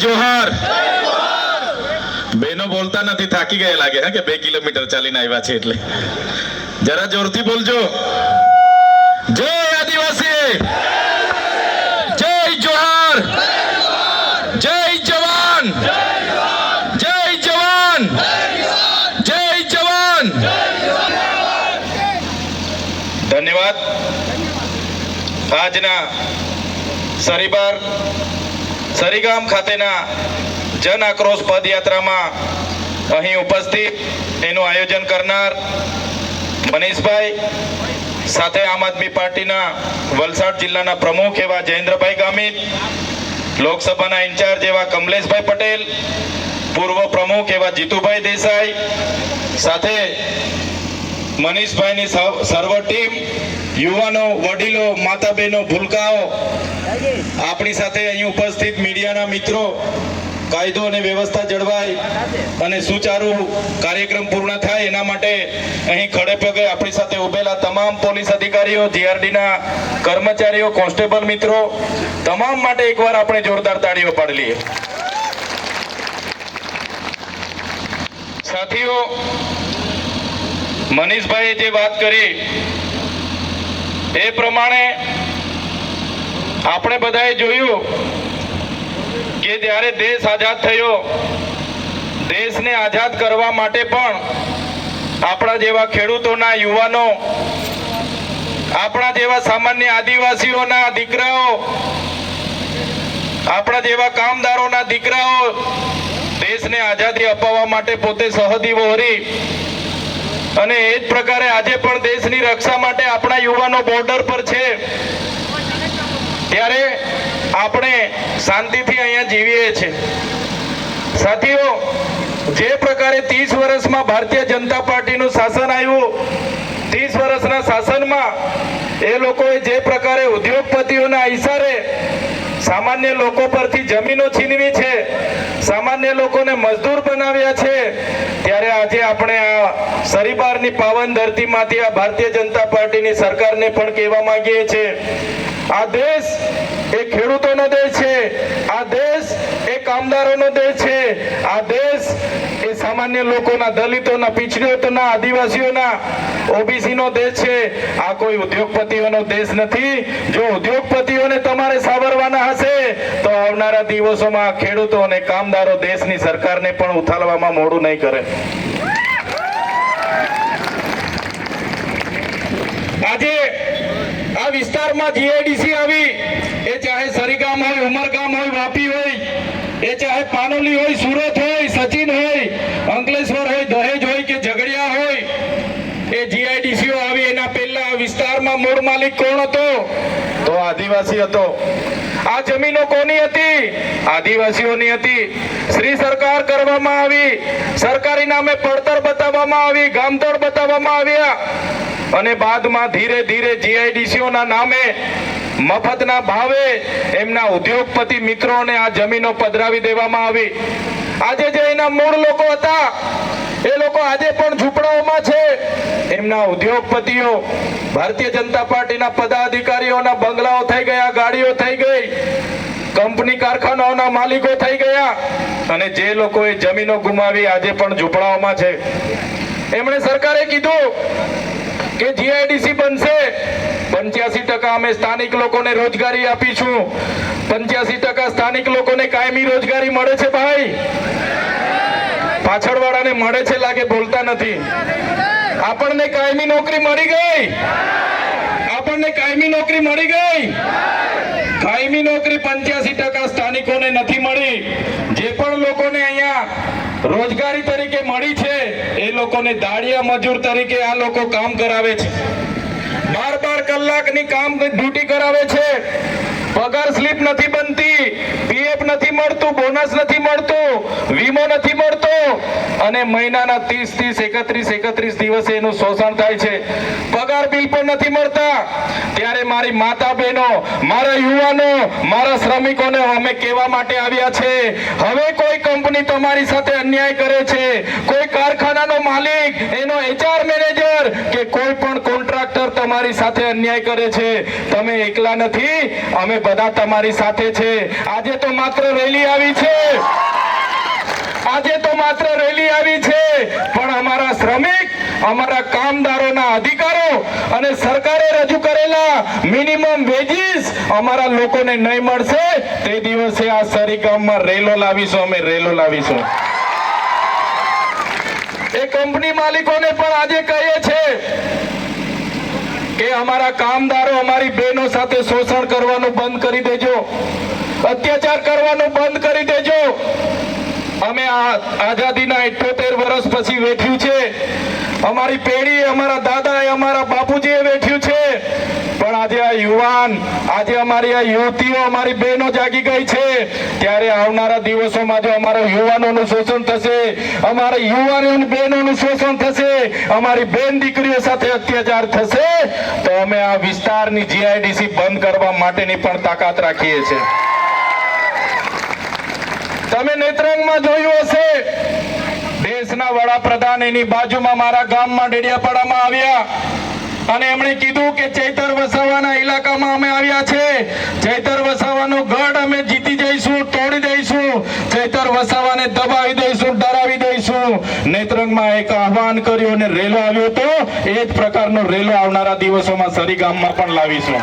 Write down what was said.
જોહાર બેનો બોલતા નથી, થાકી ગયા લાગે કે 2 કિલોમીટર ચાલીને આવ્યા છે એટલે જરા જોરથી બોલજો. જય આદિવાસી, જય જોહાર, જય જવાન, જય જવાન, જય જવાન. ધન્યવાદ. આજના સરીગામ ખાતેના જન આક્રોશ પદયાત્રામાં અહીં ઉપસ્થિત એનું આયોજન કરનાર મનીષભાઈ, સાથે આમ આદમી પાર્ટીના વલસાડ જિલ્લાના પ્રમુખ એવા જયેન્દ્રભાઈ ગામિત, લોકસભાના ઇન્ચાર્જ એવા કમલેશભાઈ પટેલ, પૂર્વ પ્રમુખ એવા જીતુભાઈ દેસાઈ, સાથે મનીષભાઈની સર્વ ટીમ, યુવાનો, વડીલો, માતા બહેનો, ભૂલકાઓ, આપણી સાથે અહીં ઉપસ્થિત મીડિયાના મિત્રો, કાયદો અને વ્યવસ્થા જળવાય અને સુચારુ કાર્યક્રમ પૂર્ણ થાય એના માટે અહીં ખડે પગે આપણી સાથે ઉભેલા તમામ પોલીસ અધિકારીઓ, જીઆરડીના કર્મચારીઓ, કોન્સ્ટેબલ મિત્રો, તમામ માટે એકવાર આપણે જોરદાર તાળીઓ પાડી લઈએ. સાથીઓ, મનીષભાઈએ જે વાત કરી એ પ્રમાણે આપણે બધાએ જોયું કે જ્યારે દેશ આઝાદ થયો, દેશને આઝાદ કરવા માટે પણ આપણા જેવા ખેડૂતોના યુવાનો, આપણા જેવા સામાન્ય આદિવાસીઓના દીકરાઓ, આપણા જેવા કામદારોના દીકરાઓ દેશને આઝાદી અપાવવા માટે પોતે સરહદી વહોરી અને એ જ પ્રકારે આજે પણ દેશની રક્ષા માટે આપણા યુવાનો બોર્ડર પર છે. ત્યારે આપણે શાંતિથી અહીંયા જીવીએ છીએ. સાથીઓ, જે પ્રકારે 30 વર્ષમાં ભારતીય જનતા પાર્ટીનું શાસન આવ્યું, 30 વર્ષના શાસનમાં એ લોકોએ જે પ્રકારે ઉદ્યોગપતિઓના ઈશારે સામાન્ય લોકો પરથી જમીનો છીનવી છે, સામાન્ય લોકોને મજદૂર બનાવ્યા છે, ત્યારે આજે આપણે આ સરીબારની પાવન ધરતીમાંથી આ ભારતીય જનતા પાર્ટીની સરકારને પણ કહેવા માંગીએ છીએ, આ દેશ એ ખેડૂતોનો દેશ છે, આ દેશ એ કામદારોનો દેશ છે, આ દેશ એ સામાન્ય લોકોના, દલિતોના, પીછડોના, આદિવાસીઓના, ઓબીસીનો દેશ છે. આ કોઈ ઉદ્યોગપતિઓનો દેશ નથી. જો ઉદ્યોગપતિઓને તમારે સાવરવાના હશે તો આવનારા દિવસોમાં ખેડૂતો અને કામદારો દેશની સરકારને પણ ઉથાલવામાં મોડું નહીં કરે. આજે આ વિસ્તારમાં જીઆઈડીસી આવી, એ ચાહે સરીગામ હોય, ઉમરગામ હોય, વાપી હોય, એ ચાહે પાનોલી હોય, સુરત હોય, સચિન હોય, અંકલેશ્વર હોય, દહેજ હોય કે ઝઘડિયા હોય, એ જીઆઈડીસીઓ આવી એના પહેલા આ વિસ્તારમાં મૂળ માલિક કોણ હતો? તો આદિવાસી હતો. આ જમીનો કોની હતી? આદિવાસીઓની હતી. શ્રી સરકાર કરવામાં આવી, સરકારી નામે પડતર બતાવવામાં આવી, ગામતોડ બતાવવામાં આવ્યા અને બાદમાં ધીરે ધીરે જીઆઈડીસીઓના નામે મફતના ભાવે એમના ઉદ્યોગપતિ મિત્રોને આ જમીનો પધરાવી દેવામાં આવી. આજે જે એના મૂળ લોકો હતા એ લોકો આજે પણ ઝૂંપડાઓમાં છે. એમના ઉદ્યોગપતિઓ, ભારતીય જનતા પાર્ટીના પદાધિકારીઓના બંગલાઓ થઈ ગયા, ગાડીઓ થઈ ગઈ, કંપની કારખાનાઓના માલિકો થઈ ગયા અને જે લોકોએ જમીનો ગુમાવી આજે પણ ઝૂંપડાઓમાં છે. એમણે સરકારે કીધું કે જીઆઈડીસી બનશે, 85% અમે સ્થાનિક લોકોને રોજગારી આપીશું. 85% સ્થાનિક લોકોને કાયમી રોજગારી મળે છે. ભાઈ, પાછળવાળાને મળે છે લાગે, બોલતા નથી. આપણને કાયમી નોકરી મળી ગઈ, આપણને કાયમી નોકરી મળી ગઈ. કાયમી નોકરી 85% સ્થાનિકોને નથી મળી. જે પણ લોકોને અહીંયા રોજગારી તરીકે મળી છે એ લોકોને દાળિયા મજૂર તરીકે આ લોકો કામ કરાવે છે. 12 કલાકની કામ ડ્યુટી કરાવે છે. પગાર સ્લીપ નથી બનતી, પીએફ નથી મળતું, બોનસ નથી મળતું, વીમો નથી મળતો અને મહિનાના 30-31 દિવસે એનું શોષણ થાય છે. પગાર બિલ પણ નથી મળતા. ત્યારે મારી માતા બહેનો, મારા યુવાનો, મારા શ્રમિકોને અમે કહેવા માટે આવ્યા છે, હવે કોઈ કંપની તમારી સાથે અન્યાય કરે છે, કોઈ કારખાનાનો માલિક, એનો એચઆર મેનેજર કે કોઈ પણ કોન્ટ્રાક્ટર તમારી સાથે અન્યાય કરે છે, તમે એકલા નથી, અમે બધા તમારી સાથે છે. આજે તો માત્ર રેલી આવી છે, માત્ર રેલી આવી છે, પણ અમારા શ્રમિક, અમારા કામદારોના અધિકારો અને સરકારે રજૂ કરેલા મિનિમમ વેજીસ અમારા લોકોને નહીં મળશે તે દિવસે આ સરીગામમાં રેલો લાવીશું, અમે રેલો લાવીશું. એ કંપની માલિકોને પણ આજે કહીએ છે કે અમારા કામદારો, અમારી બહેનો સાથે શોષણ કરવાનું બંધ કરી દેજો, અત્યાચાર કરવાનું બંધ કરી દેજો. અમે આઝાદીના 78 વર્ષ પછી વેઠ્યું છે, અમારી પેઢી, અમારા દાદા, અમારા બાપુજીએ વેઠ્યું છે, પણ આજે આ યુવાન, આજે અમારી આ યુવતીઓ, અમારી બહેનો જાગી ગઈ છે. ત્યારે આવનારા દિવસોમાં જો અમારા યુવાનોનું શોષણ થશે, અમારા યુવાનોની બહેનોનું શોષણ થશે, અમારી બેન દીકરીઓ સાથે અત્યાચાર થશે, તો અમે આ વિસ્તારની જીઆઈડીસી બંધ કરવા માટેની પણ તાકાત રાખીએ છીએ. તમે નેત્રંગમાં જોયું હશે, દેશના વડાપ્રધાન એની બાજુમાં મારા ગામમાં ડેડિયાપાડામાં આવ્યા અને એમણે કીધું કે ચૈતર વસાવાના ઇલાકામાં અમે આવ્યા છે, ચૈતર વસાવાનો ગઢ અમે જીતી જઈશું, તોડી દઈશું, ચૈતર વસાવાને દબાવી દઈશું, ડરાવી દઈશું. નેત્રંગમાં એક આહવાન કર્યું અને રેલો આવ્યો તો એ જ પ્રકારનો રેલો આવનારા દિવસોમાં સરીગામમાં પણ લાવીશું.